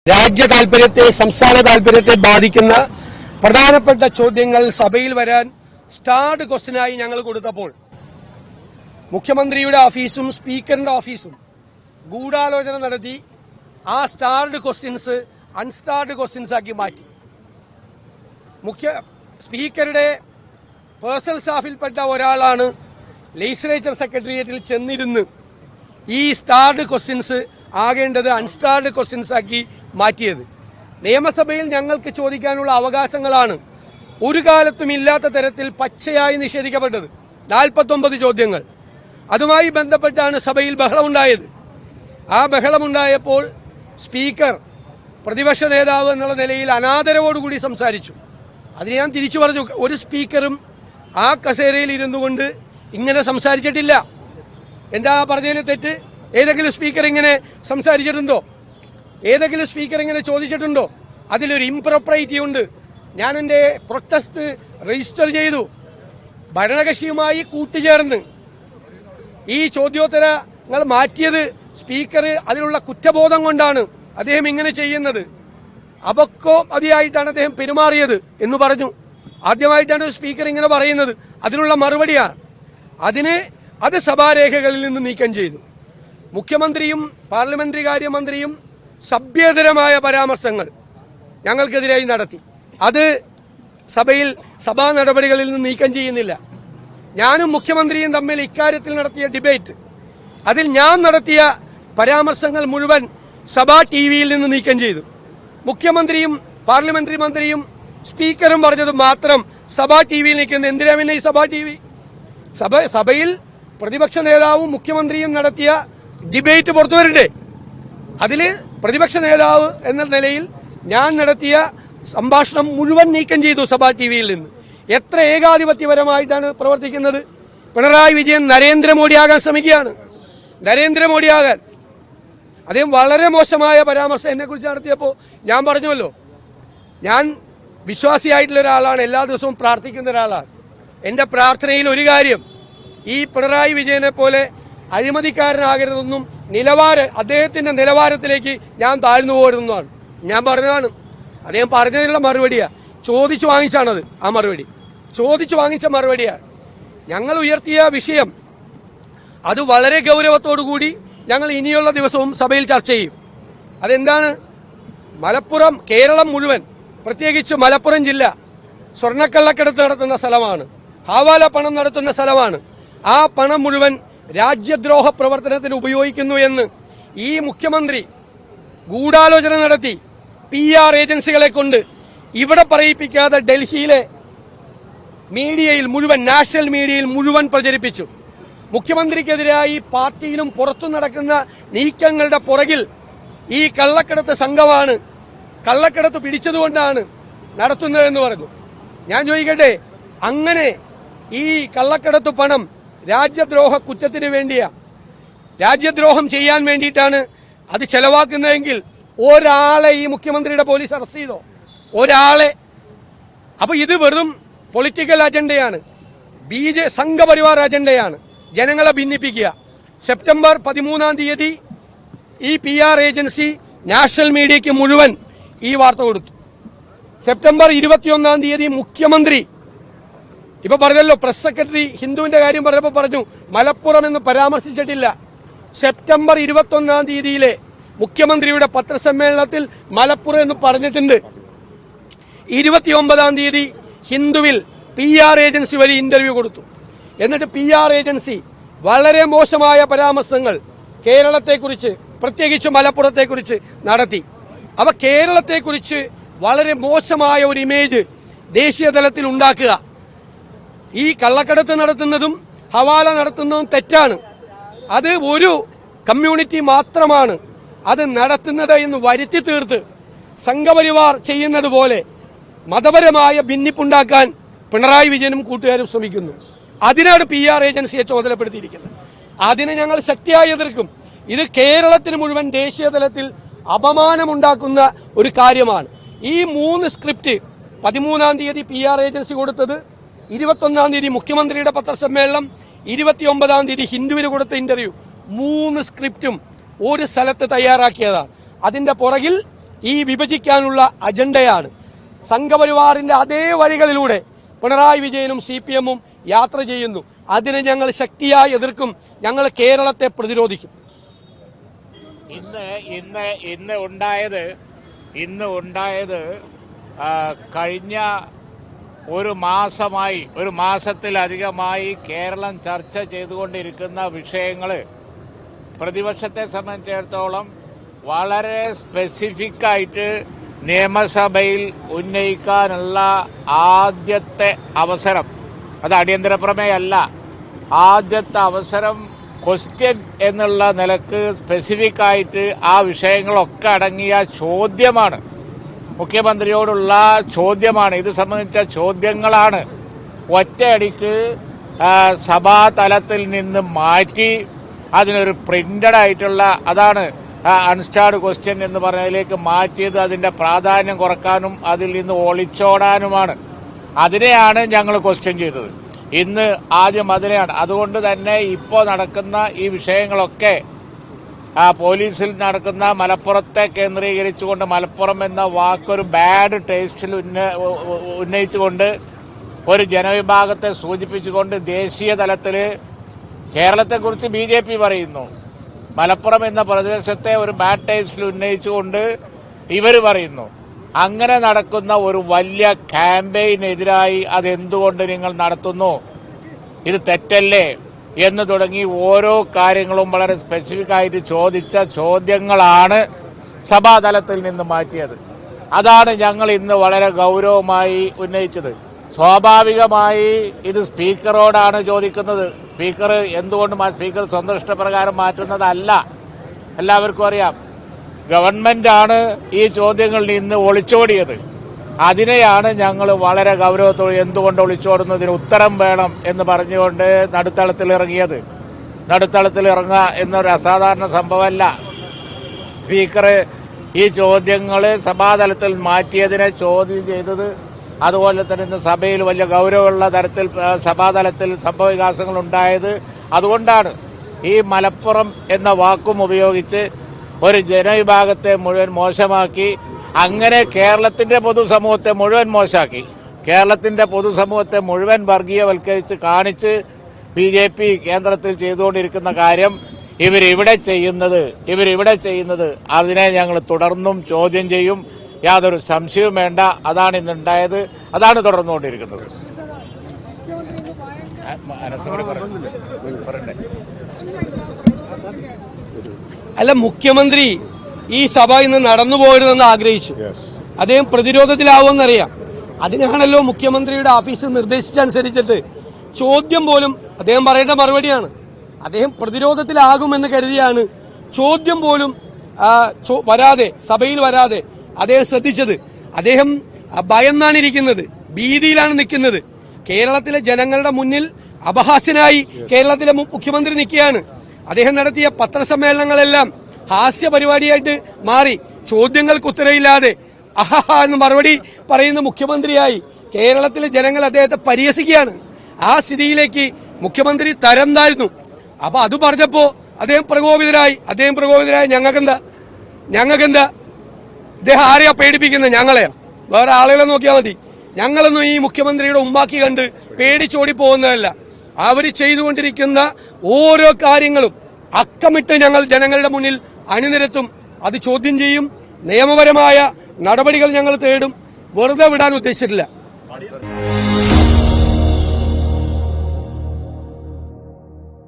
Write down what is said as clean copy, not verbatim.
രാജ്യ താൽപര്യത്തെ, സംസ്ഥാന താൽപര്യത്തെ ബാധിക്കുന്ന പ്രധാനപ്പെട്ട ചോദ്യങ്ങൾ സഭയിൽ വരാൻ സ്റ്റാർഡ് ക്വസ്റ്റ്യനായി ഞങ്ങൾ കൊടുത്തപ്പോൾ മുഖ്യമന്ത്രിയുടെ ഓഫീസും സ്പീക്കറിന്റെ ഓഫീസും ഗൂഢാലോചന നടത്തി ആ സ്റ്റാർഡ് ക്വസ്റ്റ്യൻസ് അൺസ്റ്റാർഡ് ക്വസ്റ്റ്യൻസ് ആക്കി മാറ്റി. സ്പീക്കറുടെ പേഴ്സണൽ സ്റ്റാഫിൽപ്പെട്ട ഒരാളാണ് ലെജിസ്ലേച്ചർ സെക്രട്ടേറിയറ്റിൽ ചെന്നിരുന്ന് ഈ സ്റ്റാർഡ് ക്വസ്റ്റ്യൻസ് ആകേണ്ടത് അൺസ്റ്റാർഡ് ക്വസ്റ്റ്യൻസ് ആക്കി മാറ്റിയത്. നിയമസഭയിൽ ഞങ്ങൾക്ക് ചോദിക്കാനുള്ള അവകാശങ്ങളാണ് ഒരു കാലത്തും ഇല്ലാത്ത തരത്തിൽ പച്ചയായി നിഷേധിക്കപ്പെട്ടത്. 49 ചോദ്യങ്ങൾ. അതുമായി ബന്ധപ്പെട്ടാണ് സഭയിൽ ബഹളമുണ്ടായത്. ആ ബഹളമുണ്ടായപ്പോൾ സ്പീക്കർ പ്രതിപക്ഷ നേതാവ് എന്നുള്ള നിലയിൽ അനാദരവോടുകൂടി സംസാരിച്ചു. അതിന് ഞാൻ തിരിച്ചു പറഞ്ഞു, ഒരു സ്പീക്കറും ആ കസേരയിൽ ഇരുന്നു കൊണ്ട് ഇങ്ങനെ സംസാരിച്ചിട്ടില്ല. എന്താ പറഞ്ഞതിൽ തെറ്റ്? ഏതെങ്കിലും സ്പീക്കർ ഇങ്ങനെ സംസാരിച്ചിട്ടുണ്ടോ? ഏതെങ്കിലും സ്പീക്കർ ഇങ്ങനെ ചോദിച്ചിട്ടുണ്ടോ? അതിലൊരു ഇംപ്രോപ്രൈറ്റി ഉണ്ട്. ഞാൻ എൻ്റെ പ്രൊട്ടസ്റ്റ് രജിസ്റ്റർ ചെയ്തു. ഭരണകക്ഷിയുമായി കൂട്ടുചേർന്ന് ഈ ചോദ്യോത്തരങ്ങൾ മാറ്റിയത് സ്പീക്കർ അതിലുള്ള കുറ്റബോധം കൊണ്ടാണ് അദ്ദേഹം ഇങ്ങനെ ചെയ്യുന്നത്. അബക്കോ മതിയായിട്ടാണ് അദ്ദേഹം പെരുമാറിയത് എന്ന് പറഞ്ഞു. ആദ്യമായിട്ടാണ് സ്പീക്കർ ഇങ്ങനെ പറയുന്നത്. അതിനുള്ള മറുപടിയാണ്. അത് സഭാരേഖകളിൽ നിന്ന് നീക്കം ചെയ്തു. മുഖ്യമന്ത്രിയും പാർലമെന്ററി കാര്യമന്ത്രിയും സഭ്യതരമായ പരാമർശങ്ങൾ ഞങ്ങൾക്കെതിരായി നടത്തി. അത് സഭാ നടപടികളിൽ നിന്ന് നീക്കം ചെയ്യുന്നില്ല. ഞാനും മുഖ്യമന്ത്രിയും തമ്മിൽ ഇക്കാര്യത്തിൽ നടത്തിയ ഡിബേറ്റ്, അതിൽ ഞാൻ നടത്തിയ പരാമർശങ്ങൾ മുഴുവൻ സഭാ ടിവിയിൽ നിന്ന് നീക്കം ചെയ്തു. മുഖ്യമന്ത്രിയും പാർലമെന്ററി മന്ത്രിയും സ്പീക്കറും പറഞ്ഞത് മാത്രം സഭാ ടിവിയിൽ നിൽക്കുന്നത്. എന്തിനാ പിന്നെ ഈ സഭാ ടി വി? സഭയിൽ പ്രതിപക്ഷ നേതാവും മുഖ്യമന്ത്രിയും നടത്തിയ ഡിബേറ്റ് പുറത്തു വരണ്ടേ? അതിൽ പ്രതിപക്ഷ നേതാവ് എന്ന നിലയിൽ ഞാൻ നടത്തിയ സംഭാഷണം മുഴുവൻ നീക്കം ചെയ്തു സഭാ ടിവിയിൽ നിന്ന്. എത്ര ഏകാധിപത്യപരമായിട്ടാണ് പ്രവർത്തിക്കുന്നത്. പിണറായി വിജയൻ നരേന്ദ്രമോദിയാകാൻ ശ്രമിക്കുകയാണ്. നരേന്ദ്രമോദിയാകാൻ അദ്ദേഹം വളരെ മോശമായ പരാമർശം എന്നെക്കുറിച്ച് നടത്തിയപ്പോൾ ഞാൻ പറഞ്ഞുവല്ലോ, ഞാൻ വിശ്വാസിയായിട്ടുള്ള ഒരാളാണ്, എല്ലാ ദിവസവും പ്രാർത്ഥിക്കുന്ന ഒരാളാണ്. എൻ്റെ പ്രാർത്ഥനയിൽ ഒരു കാര്യം, ഈ പിണറായി വിജയനെ പോലെ അഴിമതിക്കാരനാകരുതെന്നും അദ്ദേഹത്തിന്റെ നിലവാരത്തിലേക്ക് ഞാൻ താഴ്ന്നു പോകരുതെന്നാണ് ഞാൻ പറഞ്ഞതാണ്. അദ്ദേഹം പറഞ്ഞതിനുള്ള മറുപടിയാണ്. ചോദിച്ചു വാങ്ങിച്ചാണത്. ആ മറുപടി ചോദിച്ചു വാങ്ങിച്ച മറുപടിയാണ്. ഞങ്ങൾ ഉയർത്തിയ വിഷയം അത് വളരെ ഗൗരവത്തോടുകൂടി ഞങ്ങൾ ഇനിയുള്ള ദിവസവും സഭയിൽ ചർച്ച ചെയ്യും. അതെന്താണ്? മലപ്പുറം, കേരളം മുഴുവൻ, പ്രത്യേകിച്ച് മലപ്പുറം ജില്ല സ്വർണ്ണക്കള്ളക്കടത്ത് നടത്തുന്ന സ്ഥലമാണ്. ഹവാല പണം നടത്തുന്ന സ്ഥലമാണ്. ആ പണം മുഴുവൻ രാജ്യദ്രോഹ പ്രവർത്തനത്തിന് ഉപയോഗിക്കുന്നു എന്ന് ഈ മുഖ്യമന്ത്രി ഗൂഢാലോചന നടത്തി PR ഏജൻസികളെ കൊണ്ട് ഇവിടെ പറയിപ്പിക്കാതെ ഡൽഹിയിലെ മീഡിയയിൽ മുഴുവൻ, നാഷണൽ മീഡിയയിൽ മുഴുവൻ പ്രചരിപ്പിച്ചു. മുഖ്യമന്ത്രിക്കെതിരായി പാർട്ടിയിലും പുറത്തു നടക്കുന്ന നീക്കങ്ങളുടെ പുറകിൽ ഈ കള്ളക്കടത്ത് സംഘമാണ്, കള്ളക്കടത്ത് പിടിച്ചതുകൊണ്ടാണ് നടത്തുന്നതെന്ന് പറഞ്ഞു. ഞാൻ ചോദിക്കട്ടെ, അങ്ങനെ ഈ കള്ളക്കടത്ത് പണം രാജ്യദ്രോഹ കുറ്റത്തിന് വേണ്ടിയാ, രാജ്യദ്രോഹം ചെയ്യാൻ വേണ്ടിയിട്ടാണ് അത് ചെലവാക്കുന്നതെങ്കിൽ ഒരാളെ ഈ മുഖ്യമന്ത്രിയുടെ പോലീസ് അറസ്റ്റ് ചെയ്തോ? ഒരാളെ? അപ്പൊ ഇത് വെറും പൊളിറ്റിക്കൽ അജണ്ടയാണ്, സംഘപരിവാർ അജണ്ടയാണ്, ജനങ്ങളെ ഭിന്നിപ്പിക്കുക. സെപ്റ്റംബർ 13-ാം തീയതി ഈ PR ഏജൻസി നാഷണൽ മീഡിയയ്ക്ക് മുഴുവൻ ഈ വാർത്ത കൊടുത്തു. സെപ്റ്റംബർ 21-ാം തീയതി മുഖ്യമന്ത്രി ഇപ്പൊ പറഞ്ഞല്ലോ, പ്രസ് സെക്രട്ടറി ഹിന്ദുവിന്റെ കാര്യം പറഞ്ഞപ്പോൾ പറഞ്ഞു മലപ്പുറം എന്ന് പരാമർശിച്ചിട്ടില്ല. സെപ്റ്റംബർ 21-ാം തീയതിയിലെ മുഖ്യമന്ത്രിയുടെ പത്രസമ്മേളനത്തിൽ മലപ്പുറം എന്ന് പറഞ്ഞിട്ടുണ്ട്. 29-ാം തീയതി ഹിന്ദുവിൽ PR ഏജൻസി വഴി ഇന്റർവ്യൂ കൊടുത്തു. എന്നിട്ട് PR ഏജൻസി വളരെ മോശമായ പരാമർശങ്ങൾ കേരളത്തെക്കുറിച്ച്, പ്രത്യേകിച്ച് മലപ്പുറത്തെക്കുറിച്ച് നടത്തി. അവ കേരളത്തെക്കുറിച്ച് വളരെ മോശമായ ഒരു ഇമേജ് ദേശീയ തലത്തിൽ ഉണ്ടാക്കുക. ഈ കള്ളക്കടത്ത് നടത്തുന്നതും ഹവാല നടത്തുന്നതും തെറ്റാണ്. അത് ഒരു കമ്മ്യൂണിറ്റി മാത്രമാണ് അത് നടത്തുന്നത് എന്ന് വരുത്തി തീർത്ത് സംഘപരിവാർ ചെയ്യുന്നത് പോലെ മതപരമായ ഭിന്നിപ്പുണ്ടാക്കാൻ പിണറായി വിജയനും കൂട്ടുകാരും ശ്രമിക്കുന്നു. അതിനാണ് PR ഏജൻസിയെ ചുമതലപ്പെടുത്തിയിരിക്കുന്നത്. അതിനെ ഞങ്ങൾ ശക്തിയായി എതിർക്കും. ഇത് കേരളത്തിന് മുഴുവൻ ദേശീയ തലത്തിൽ അപമാനമുണ്ടാക്കുന്ന ഒരു കാര്യമാണ്. ഈ 3 സ്ക്രിപ്റ്റ് 13-ാം തീയതി PR ഏജൻസി കൊടുത്തത്, 21-ാം തീയതി മുഖ്യമന്ത്രിയുടെ പത്രസമ്മേളനം, 29-ാം തീയതി ഹിന്ദുവിന് കൊടുത്ത ഇന്റർവ്യൂ, 3 സ്ക്രിപ്റ്റും ഒരു സ്ഥലത്ത് തയ്യാറാക്കിയതാണ്. അതിന്റെ പുറകിൽ ഈ വിഭജിക്കാനുള്ള അജണ്ടയാണ്. സംഘപരിവാറിന്റെ അതേ വഴികളിലൂടെ പിണറായി വിജയനും CPM-ഉം യാത്ര ചെയ്യുന്നു. അതിനെ ഞങ്ങൾ ശക്തിയായി എതിർക്കും. ഞങ്ങൾ കേരളത്തെ പ്രതിരോധിക്കും. ഇന്ന് ഉണ്ടായത് കഴിഞ്ഞ ഒരു മാസത്തിലധികമായി കേരളം ചർച്ച ചെയ്തുകൊണ്ടിരിക്കുന്ന വിഷയങ്ങൾ പ്രതിപക്ഷത്തെ സംബന്ധിച്ചിടത്തോളം വളരെ സ്പെസിഫിക്കായിട്ട് നിയമസഭയിൽ ഉന്നയിക്കാനുള്ള ആദ്യത്തെ അവസരം, അത് അടിയന്തര പ്രമേയമല്ല, ആദ്യത്തെ അവസരം ക്വസ്റ്റ്യൻ എന്നുള്ള നിലക്ക് സ്പെസിഫിക്കായിട്ട് ആ വിഷയങ്ങളൊക്കെ അടങ്ങിയ ചോദ്യമാണ്, മുഖ്യമന്ത്രിയോടുള്ള ചോദ്യമാണ്. ഇത് സംബന്ധിച്ച ചോദ്യങ്ങളാണ് ഒറ്റയടിക്ക് സഭാതലത്തിൽ നിന്ന് മാറ്റി അതിനൊരു പ്രിന്റഡ് ആയിട്ടുള്ള, അതാണ് അൺസ്റ്റാർഡ് ക്വസ്റ്റ്യൻ എന്ന് പറഞ്ഞതിലേക്ക് മാറ്റിയത്. അതിന്റെ പ്രാധാന്യം കുറക്കാനും അതിൽ നിന്ന് ഒളിച്ചോടാനുമാണ്. അതിനെയാണ് ഞങ്ങൾ ക്വസ്റ്റ്യൻ ചെയ്തത്. ഇന്ന് ആദ്യം അതിനെയാണ്. അതുകൊണ്ട് തന്നെ ഇപ്പോൾ നടക്കുന്ന ഈ വിഷയങ്ങളൊക്കെ പോലീസിൽ നടക്കുന്ന മലപ്പുറത്തെ കേന്ദ്രീകരിച്ചുകൊണ്ട്, മലപ്പുറം എന്ന വാക്കൊരു ബാഡ് ടേസ്റ്റിൽ ഉന്നയിച്ചുകൊണ്ട്, ഒരു ജനവിഭാഗത്തെ സൂചിപ്പിച്ചുകൊണ്ട് ദേശീയ തലത്തിൽ കേരളത്തെക്കുറിച്ച് BJP പറയുന്നു, മലപ്പുറം എന്ന പ്രദേശത്തെ ഒരു ബാഡ് ടേസ്റ്റിൽ ഉന്നയിച്ചുകൊണ്ട് ഇവർ പറയുന്നു. അങ്ങനെ നടക്കുന്ന ഒരു വലിയ ക്യാമ്പയിനെതിരായി അതെന്തുകൊണ്ട് നിങ്ങൾ നടത്തുന്നു, ഇത് തെറ്റല്ലേ എന്ന് തുടങ്ങി ഓരോ കാര്യങ്ങളും വളരെ സ്പെസിഫിക് ആയിട്ട് ചോദിച്ച ചോദ്യങ്ങളാണ് സഭാതലത്തിൽ നിന്ന് മാറ്റിയത്. അതാണ് ഞങ്ങൾ ഇന്ന് വളരെ ഗൗരവമായി ഉന്നയിച്ചത്. സ്വാഭാവികമായി ഇത് സ്പീക്കറോടാണ് ചോദിക്കുന്നത്. സ്പീക്കർ എന്തുകൊണ്ട് സ്പീക്കർ സ്വന്തം ഇഷ്ടപ്രകാരം മാറ്റുന്നതല്ല, എല്ലാവർക്കും അറിയാം. ഗവൺമെന്റാണ് ഈ ചോദ്യങ്ങളിൽ നിന്ന് ഒളിച്ചോടിയത്. അതിനെയാണ് ഞങ്ങൾ വളരെ ഗൗരവത്തോടെ എന്തുകൊണ്ട് ഒളിച്ചോടുന്നതിന് ഉത്തരം വേണം എന്ന് പറഞ്ഞുകൊണ്ട് നടുത്തളത്തിലിറങ്ങിയത്. നടുത്തളത്തിലിറങ്ങുക എന്നൊരു അസാധാരണ സംഭവമല്ല. സ്പീക്കർ ഈ ചോദ്യങ്ങൾ സഭാതലത്തിൽ മാറ്റിയതിനെ ചോദ്യം ചെയ്തത്, അതുപോലെ തന്നെ ഇന്ന് സഭയിൽ വലിയ ഗൗരവമുള്ള തരത്തിൽ സഭാതലത്തിൽ സംഭവവികാസങ്ങൾ ഉണ്ടായത് അതുകൊണ്ടാണ്. ഈ മലപ്പുറം എന്ന വാക്കും ഉപയോഗിച്ച് ഒരു ജനവിഭാഗത്തെ മുഴുവൻ മോശമാക്കി, അങ്ങനെ കേരളത്തിന്റെ പൊതുസമൂഹത്തെ മുഴുവൻ മോശമാക്കി, കേരളത്തിന്റെ പൊതുസമൂഹത്തെ മുഴുവൻ വർഗീയവൽക്കരിച്ച് കാണിച്ച് BJP കേന്ദ്രത്തിൽ ചെയ്തുകൊണ്ടിരിക്കുന്ന കാര്യം ഇവരിവിടെ ചെയ്യുന്നത് അതിനെ ഞങ്ങൾ തുടർന്നും ചോദ്യം ചെയ്യും. യാതൊരു സംശയവും വേണ്ട. അതാണ് ഇന്നുണ്ടായത്, അതാണ് തുടർന്നുകൊണ്ടിരിക്കുന്നത്. അല്ല, മുഖ്യമന്ത്രി ഈ സഭ ഇന്ന് നടന്നു പോകരുതെന്ന് ആഗ്രഹിച്ചു. അദ്ദേഹം പ്രതിരോധത്തിലാവുമെന്നറിയാം. അതിനാണല്ലോ മുഖ്യമന്ത്രിയുടെ ഓഫീസ് നിർദ്ദേശിച്ചനുസരിച്ചിട്ട് ചോദ്യം പോലും അദ്ദേഹം പറയേണ്ട മറുപടിയാണ്. അദ്ദേഹം പ്രതിരോധത്തിലാകുമെന്ന് കരുതിയാണ് ചോദ്യം പോലും വരാതെ, സഭയിൽ വരാതെ അദ്ദേഹം ശ്രദ്ധിച്ചത്. അദ്ദേഹം ഭയന്നാണ് ഇരിക്കുന്നത്, ഭീതിയിലാണ് നിൽക്കുന്നത്. കേരളത്തിലെ ജനങ്ങളുടെ മുന്നിൽ അപഹാസ്യനായി കേരളത്തിലെ മുഖ്യമന്ത്രി നിൽക്കുകയാണ്. അദ്ദേഹം നടത്തിയ പത്രസമ്മേളനങ്ങളെല്ലാം ഹാസ്യ പരിപാടിയായിട്ട് മാറി. ചോദ്യങ്ങൾക്ക് ഉത്തരവില്ലാതെ അഹഹ എന്ന് മറുപടി പറയുന്ന മുഖ്യമന്ത്രിയായി കേരളത്തിലെ ജനങ്ങൾ അദ്ദേഹത്തെ പരിഹസിക്കുകയാണ്. ആ സ്ഥിതിയിലേക്ക് മുഖ്യമന്ത്രി തരം താഴ്ന്നു. അപ്പൊ അത് പറഞ്ഞപ്പോ അദ്ദേഹം പ്രകോപിതരായി. ഞങ്ങൾക്കെന്താ ഇദ്ദേഹം ആരെയാ പേടിപ്പിക്കുന്നത്? ഞങ്ങളെയോ വേറെ ആളുകളെ നോക്കിയാൽ മതി. ഞങ്ങളൊന്നും ഈ മുഖ്യമന്ത്രിയുടെ ഉമ്മാക്കി കണ്ട് പേടിച്ചോടി പോകുന്നതല്ല. അവർ ചെയ്തുകൊണ്ടിരിക്കുന്ന ഓരോ കാര്യങ്ങളും അക്കമിട്ട് ഞങ്ങൾ ജനങ്ങളുടെ മുന്നിൽ അണിനിരത്തും. അത് ചോദ്യം ചെയ്യും. നിയമപരമായ നടപടികൾ ഞങ്ങൾ തേടും. വെറുതെ വിടാൻ ഉദ്ദേശിച്ചിട്ടില്ല.